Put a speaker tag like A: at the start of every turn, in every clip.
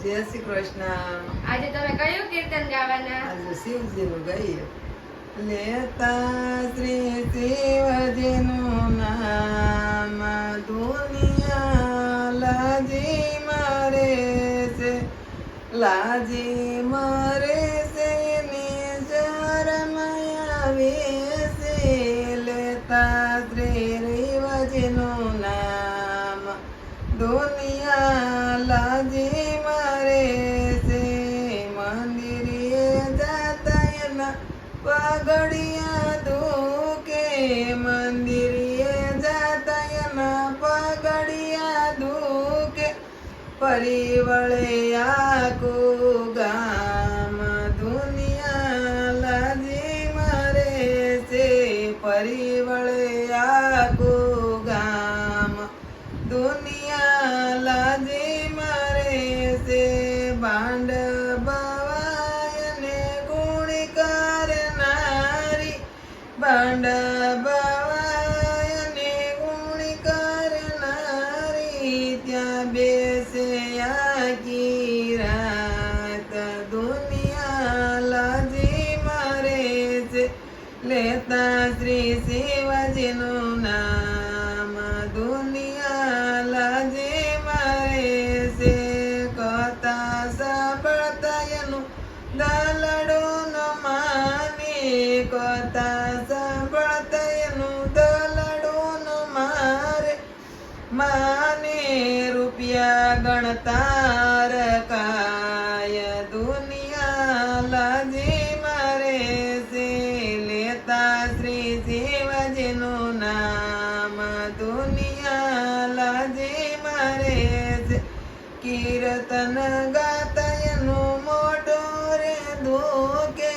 A: જય શ્રી કૃષ્ણ.
B: આજે તમે કયું કીર્તન ગાવાના?
A: આજે શિવજીનું ગાઈએ. લેતા શ્રી શિવજીનું નામ દુનિયા લાજી મરે છે, લાજી મરે છે ને શરમ આવે છે. લેતા શ્રી શિવજીનું નામ દુનિયા લાજી મરે છે. મંદિરે જાતા એના પગડિયા દુકે, મંદિરે જાતા એના પગડિયા દુકે. ફરી વળે આખું ગામ દુનિયા લાજી મરે છે. ફરી વળે આખું ગામ દુનિયા લાજી મરે છે. ભાંડ બવાય ને ગુણી કરનારી, ભાંડ બવાય ને ગુણી કરનારી, ત્યાં બેસે આખી રાત દુનિયા લાજી મરે છે. લેતા શ્રી શિવજીનું નામ દુનિયા લાજી મરે છે. કથા સાંભળતા એનું દલડું ન માને, કથા સાંભળતા એનું દલડું ન મારે. માને રૂપિયા ગણતા રકાય દુનિયા લાજી મરે છે. લેતા શ્રી શિવજીનું નામ દુનિયા લાજી મરે છે. કીર્તન ગાતા એનું મોઢું રે દુખે,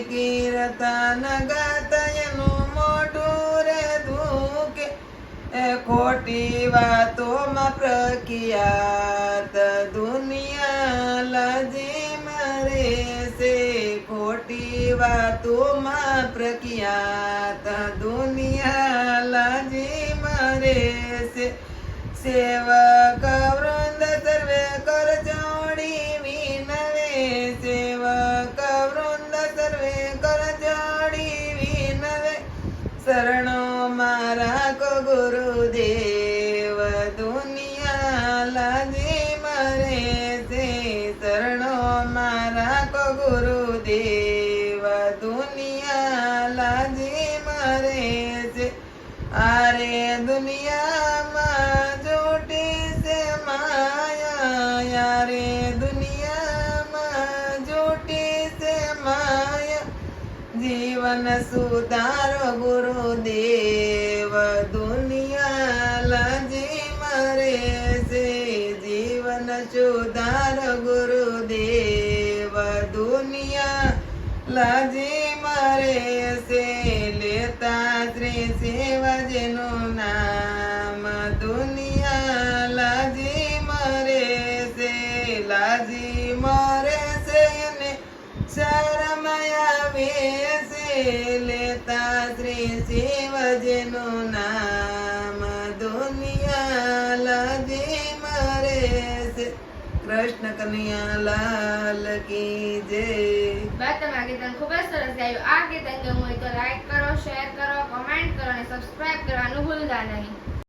A: કીર્તન ગાતા એનું મોઢું રે દુખે. ખોટી વાતોમાં પ્રખ્યાત દુનિયા લાજી મરે છે. ખોટી વાતોમાં પ્રખ્યાત દુનિયા લાજી મરે છે. સેવક વૃંદ સર્વે કર જોડી વિનવે, સેવક વૃંદ સર્વે કર જોડી વિનવે. શરણો મારા કો ગુરુદેવ દુનિયા લાજી મરે છે. શરણો મારા કો ગુરુદેવ દુનિયા લાજી મરે છે. આરે દુનિયામાં જોટી છે માયા, યારે દુનિયામાં જોટી છે માયા. જીવન સુધારો ગુરુદેવ દુનિયા લાજી મરે છે. જીવન સુધારો ગુરુદેવ દુનિયા લાજી મરે છે. લેતા શ્રી શિવજીનું નામ દુનિયા લાજી મરે છે, લાજી મરે છે ને શરમ આવે છે. લેતા શ્રી શિવજીનું નામ દુનિયા લાજી મરે છે. કૃષ્ણ કનૈયા લાલ કી જય.
B: બા તમારા કીર્તન ખૂબ જ સરસ ગાયું. આ કીર્તન ગમ્યું હોય તો લાઈક કરો, શેર કરો, કમેન્ટ કરો અને સબસ્ક્રાઇબ કરવાનું ભૂલતા નહીં.